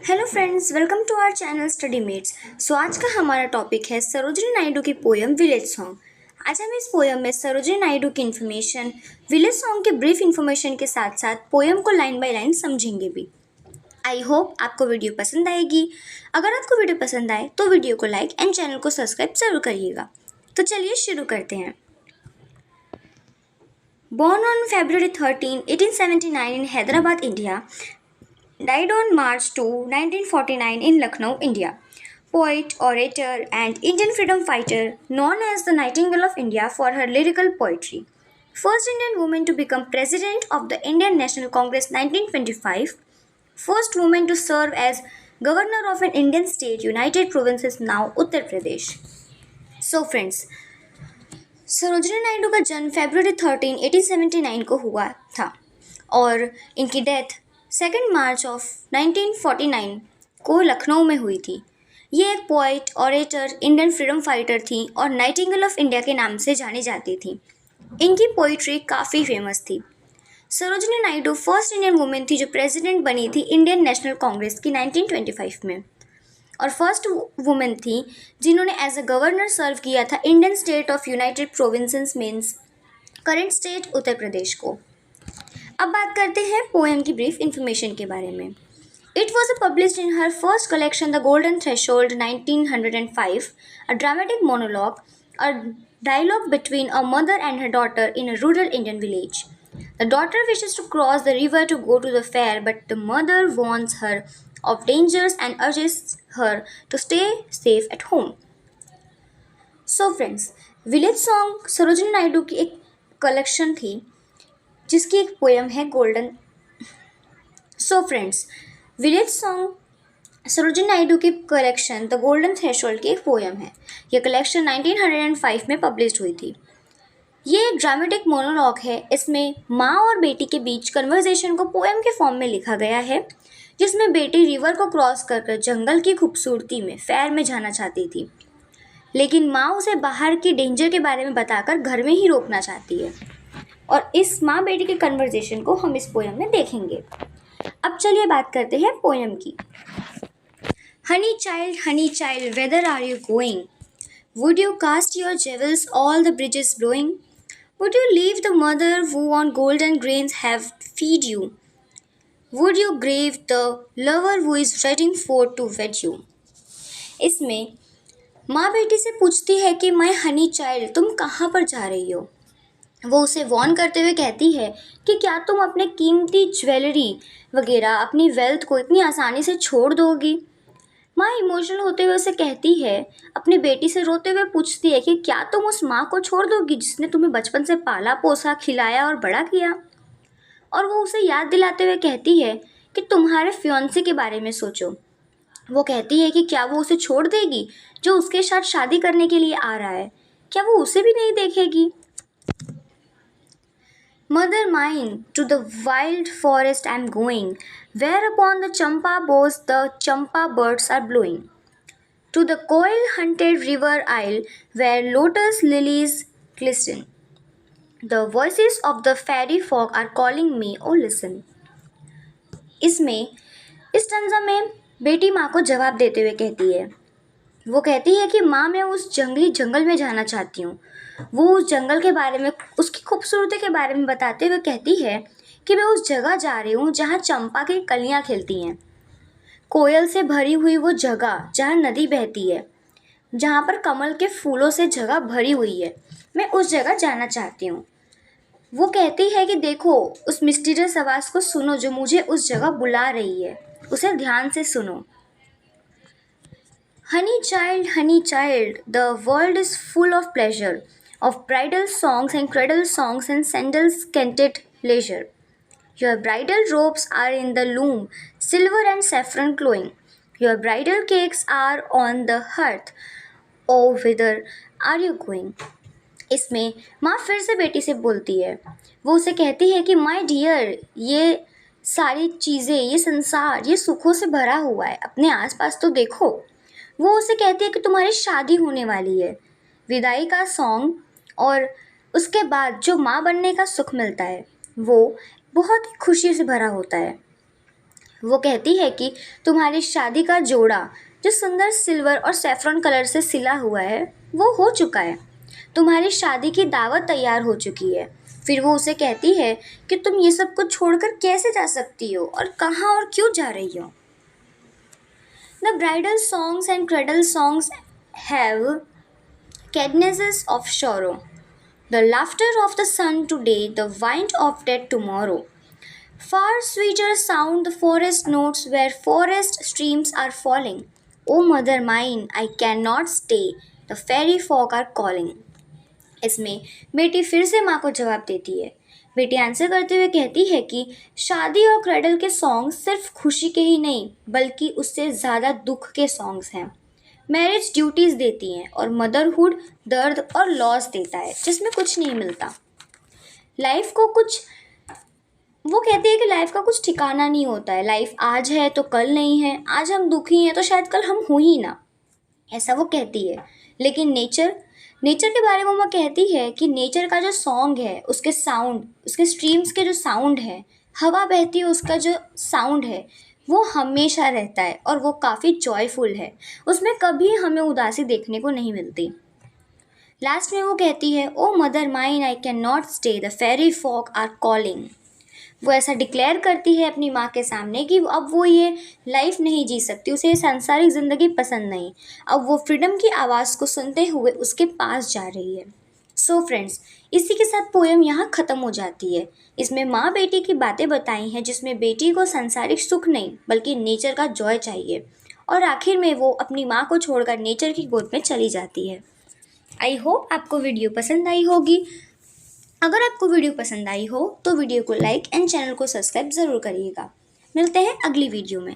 Hello friends, welcome to our channel study mates. आज का हमारा टॉपिक है सरोजिनी नायडू की पोयम विलेज सॉन्ग। आज हम इस पोयम में सरोजिनी नायडू की इन्फॉर्मेशन, विलेज सॉन्ग के ब्रीफ इन्फॉर्मेशन के साथ साथ पोयम को लाइन बाय लाइन समझेंगे भी। आई होप आपको वीडियो पसंद आएगी। अगर आपको वीडियो पसंद आए तो वीडियो को लाइक एंड चैनल को सब्सक्राइब जरूर करिएगा। तो चलिए शुरू करते हैं। Born on February 13, 1879 in Hyderabad, India, died on March 2, 1949 in Lucknow, India. Poet, orator, and Indian freedom fighter, known as the Nightingale of India for her lyrical poetry. First Indian woman to become president of the Indian National Congress 1925. First woman to serve as governor of an Indian state, United Provinces, now Uttar Pradesh. So friends, Sarojini Naidu का जन्म फरवरी 13, 1879 को हुआ था और इनकी death 2 March of 1949 को लखनऊ में हुई थी। ये एक poet, orator, Indian freedom fighter थी और नाइटिंगेल ऑफ इंडिया के नाम से जानी जाती थी। इनकी पोइट्री काफ़ी फेमस थी। Sarojini Naidu first Indian women थी जो प्रेसिडेंट बनी थी इंडियन नेशनल कांग्रेस की 1925 में, और फर्स्ट वुमेन थी जिन्होंने एज अ गवर्नर सर्व किया था Indian state of United Provinces means current state Uttar Pradesh को। अब बात करते हैं पोएम की ब्रीफ इंफॉर्मेशन के बारे में। It was published in her first collection the golden threshold 1905, a dramatic monologue, a dialogue between a mother and her daughter in a rural Indian village. The daughter wishes to cross the river to go to the fair, but the mother warns her of dangers and urges her to stay safe at home. So friends, village song Sarojini Naidu की एक collection थी जिसकी एक poem है golden. So friends, village song Sarojini Naidu की collection the golden threshold की एक poem है। यह कलेक्शन 1905 में पब्लिश हुई थी। ये एक ड्रामेटिक मोनोलॉग है। इसमें माँ और बेटी के बीच कन्वर्सेशन को पोएम के फॉर्म में लिखा गया है, जिसमें बेटी रिवर को क्रॉस कर जंगल की खूबसूरती में फेयर में जाना चाहती थी, लेकिन माँ उसे बाहर की डेंजर के बारे में बताकर घर में ही रोकना चाहती है। और इस माँ बेटी के कन्वर्सेशन को हम इस पोएम में देखेंगे। अब चलिए बात करते हैं पोएम की। Honey child, whither are you going? Would you cast your jewels all the bridges blowing? Would you leave the mother who on golden grains have feed you? Would you grave the lover who is waiting for to wed you? इसमें माँ बेटी से पूछती है कि मैं honey child, तुम कहाँ पर जा रही हो। वो उसे वॉर्न करते हुए कहती है कि क्या तुम अपने कीमती ज्वेलरी वगैरह, अपनी वेल्थ को इतनी आसानी से छोड़ दोगी। माँ इमोशनल होते हुए उसे कहती है, अपनी बेटी से रोते हुए पूछती है कि क्या तुम उस माँ को छोड़ दोगी जिसने तुम्हें बचपन से पाला पोसा, खिलाया और बड़ा किया। और वो उसे याद दिलाते हुए कहती है कि तुम्हारे फियांसे के बारे में सोचो। वो कहती है कि क्या वो उसे छोड़ देगी जो उसके साथ शादी करने के लिए आ रहा है, क्या वो उसे भी नहीं देखेगी। Mother mine, to the wild forest I'm going, where upon the champa boughs the champa birds are blowing. To the coil-hunted river isle, where lotus lilies glisten. The voices of the fairy folk are calling me, oh listen. इसमें इस stanza में बेटी माँ को जवाब देते हुए कहती है, वो कहती है कि माँ, मैं उस जंगली जंगल में जाना चाहती हूँ। वो उस जंगल के बारे में, उसकी खूबसूरती के बारे में बताते हुए कहती है कि मैं उस जगह जा रही हूँ जहाँ चंपा की कलियाँ खिलती हैं। कोयल से भरी हुई वो जगह जहाँ नदी बहती है, जहाँ पर कमल के फूलों से जगह भरी हुई है, मैं उस जगह जाना चाहती हूँ। वो कहती है कि देखो उस मिस्टीरियस आवाज़ को सुनो जो मुझे उस जगह बुला रही है, उसे ध्यान से सुनो। Honey child, the world is full of pleasure, of bridal songs and cradle songs and sandals scented leisure. Your bridal robes are in the loom, silver and saffron glowing. Your bridal cakes are on the hearth. Oh, whither are you going? इसमें माँ फिर से बेटी से बोलती है। वो उसे कहती है कि माय डियर, ये सारी चीज़ें, ये संसार, ये सुखों से भरा हुआ है, अपने आसपास तो देखो। वो उसे कहती है कि तुम्हारी शादी होने वाली है। विदाई का सॉन्ग और उसके बाद जो माँ बनने का सुख मिलता है वो बहुत ही खुशी से भरा होता है। वो कहती है कि तुम्हारी शादी का जोड़ा जो सुंदर सिल्वर और सैफरन कलर से सिला हुआ है वो हो चुका है। तुम्हारी शादी की दावत तैयार हो चुकी है। फिर वो उसे कहती है कि तुम ये सब कुछ छोड़कर कैसे जा सकती हो और कहाँ और क्यों जा रही हो। The bridal songs and cradle songs have caddences of sorrow. The laughter of the sun today, the wind of death tomorrow. Far sweeter sound the forest notes where forest streams are falling. O mother mine, I cannot stay. The fairy folk are calling. इसमें बेटी फिर से माँ को जवाब देती है। बेटी आंसर करते हुए कहती है कि शादी और क्रेडल के सॉन्ग सिर्फ खुशी के ही नहीं बल्कि उससे ज़्यादा दुख के सॉन्ग्स हैं। मैरिज ड्यूटीज़ देती हैं और मदरहुड दर्द और लॉस देता है जिसमें कुछ नहीं मिलता। लाइफ को कुछ वो कहती है कि लाइफ का कुछ ठिकाना नहीं होता है। लाइफ आज है तो कल नहीं है, आज हम दुखी हैं तो शायद कल हम हो ही ना, ऐसा वो कहती है। लेकिन नेचर के बारे में वो कहती है कि नेचर का जो सॉन्ग है उसके साउंड, उसके स्ट्रीम्स के जो साउंड है, हवा बहती है उसका जो साउंड है वो हमेशा रहता है और वो काफ़ी जॉयफुल है, उसमें कभी हमें उदासी देखने को नहीं मिलती। लास्ट में वो कहती है O mother mine I can not stay, the fairy folk are calling. वो ऐसा डिक्लेयर करती है अपनी माँ के सामने कि अब वो ये लाइफ नहीं जी सकती, उसे ये सांसारिक ज़िंदगी पसंद नहीं। अब वो फ्रीडम की आवाज़ को सुनते हुए उसके पास जा रही है। सो फ्रेंड्स, इसी के साथ पोएम यहाँ ख़त्म हो जाती है। इसमें माँ बेटी की बातें बताई हैं जिसमें बेटी को सांसारिक सुख नहीं बल्कि नेचर का जॉय चाहिए और आखिर में वो अपनी माँ को छोड़कर नेचर की गोद में चली जाती है। आई होप आपको वीडियो पसंद आई होगी। अगर आपको वीडियो पसंद आई हो तो वीडियो को लाइक एंड चैनल को सब्सक्राइब ज़रूर करिएगा। मिलते हैं अगली वीडियो में।